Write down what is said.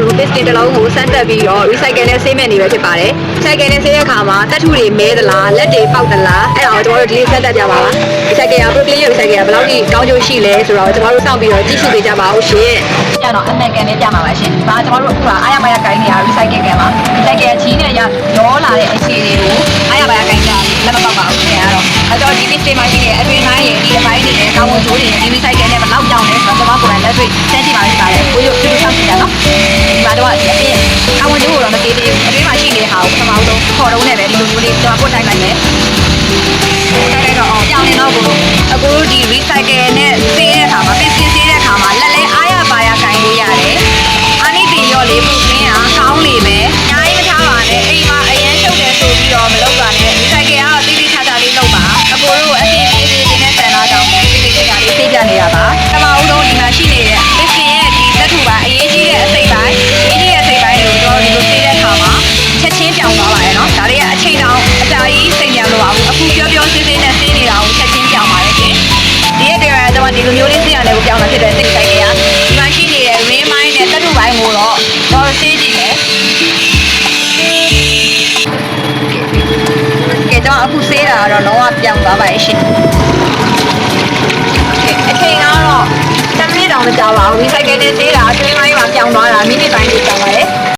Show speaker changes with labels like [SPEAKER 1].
[SPEAKER 1] တို့ piston တစ်လုံးကိုစမ်းသပ်ပြီးတော့ recycle နဲ့ဆေးမဲ့နေပဲဖြစ်ပါတယ် recycle နဲ့ဆေးတဲ့အခါမှာတက်ထုတွေမဲသလားလက်တွေပေါက်သလားအဲ့ဒါကိုကျွန်တော်တို့ဒီနေ့စမ်းသပ်ပြပါပါ recycle က propylene recycle ကဘယ်လောက်ကြီးကောင်းကျိုးရှိလဲဆိုတော့ကျွန်တော်တို့စောင့်ပြီးတော့ကြည့်ရှုပေးကြပါဦးရှင်ကျတော့အမှန်ကန်နဲ့ပြမှာပါရှင်ဒါကျွန်တော်တို့အခုကအားရပါရကိုင်းနေတာ recycle ကန်ပါ recycle ကြီးနဲ့ရောလာတဲ့အခြေအနေကိုအားရပါရကိုင်းတာလက်မပေါက်ပါဘူးခင်ဗျာတော့အဲ့တော့ဒီ piston မှာရှိတဲ့အတွင်းပိုင်းရဲ့ဒီအပိုင်းတွေနဲ့ကောင်းကျိုးတွေဒီ recycle နဲ့ဘယ်လောက်ကြောင်းလဲဆိုတော့ကျွန်တော်ကိုယ်တိုင်လက်တွေ့စမ်းကြည့်ပါလိမ့်ပါတယ်ကိုရုပ်ပြုလုပ်ဆောင်ကြည့်ရနော်ဒီမှာတော့အပြင်ကောင်းကျိုးကိုတော့မသိသေးဘူးအတွင်းမှာရှိနေတဲ့ဟာကိုပထမဆုံးခေါ်တော့နဲ့ပဲဒီလိုမျိုးလေးကျွန်တော်ပို့တိုက်လိုက်မယ်တိုက်လိုက်တော့အောင်ကြောင်းနေတော့ကိုအခုဒီ recycle နဲ့ဆေးတဲ့အခါမှာ piston ဆေးတဲ့အခါမှာလက်လဲအားရပါရကိုင်းလို့ရတယ်အာနိတင်ရောလေးပုတ်ရင်းအားကောင်းလေပဲညာကြီးမထားပါနဲ့အိမ်မှာအရင်ရှုပ်တယ်ဆိုပြီးတော့မလုပ်ပါနဲ့ recycle ကတော့တိတိကျကျလေးလုပ်ပါအကိုတို့အစီအစဉ်လေးနဲ့ဆန္ဒကြောင့်တိတိကျကျလေးသိကြနေတာပါပထမဦးဆုံးဒီမှာရှိနေတဲ့ piston ရဲ့ဒီလက်ထုပါအရေးကြီးတဲ့အစိတ်ပိုင်းအရေးကြီးတဲ့အစိတ်ပိုင်းကိုတော့ဒီလိုဆေးတဲ့အခါမှာချက်ချင်းပြောင်းသွားပါတယ်နော်ဒါတွေကအချိန်တောင်အကြာကြီးစိတ်ညံလို့ပါဘူးအခုပြောပြောဆေးနေတာကိုချက်ချင်းပြောင်းပါတယ်ရှင်ဒီရဲ့တရားကျွန်တော်ဒီလိုမျိုးလေးဆေးရတယ်ကိုပြောင်းတာဖြစ်တဲ့စိတ်ဆိုင်ကဒီမှာရှိနေတဲ့ ring ပိုင်းနဲ့တက်ထုပိုင်းကိုတော့တော့ဆေးကြည့်မယ်ကဲတော့အခုဆေးတာကတော့လုံးဝပြောင်းသွားပါရဲ့ရှင်အချိန်ကတော့10မိနစ်တောင်မကြာပါဘူး recycle နဲ့ဆေးတာအတွင်းပိုင်းမှာပြောင်းသွားတာမိနစ်ပိုင်းလေးကြာပါတယ်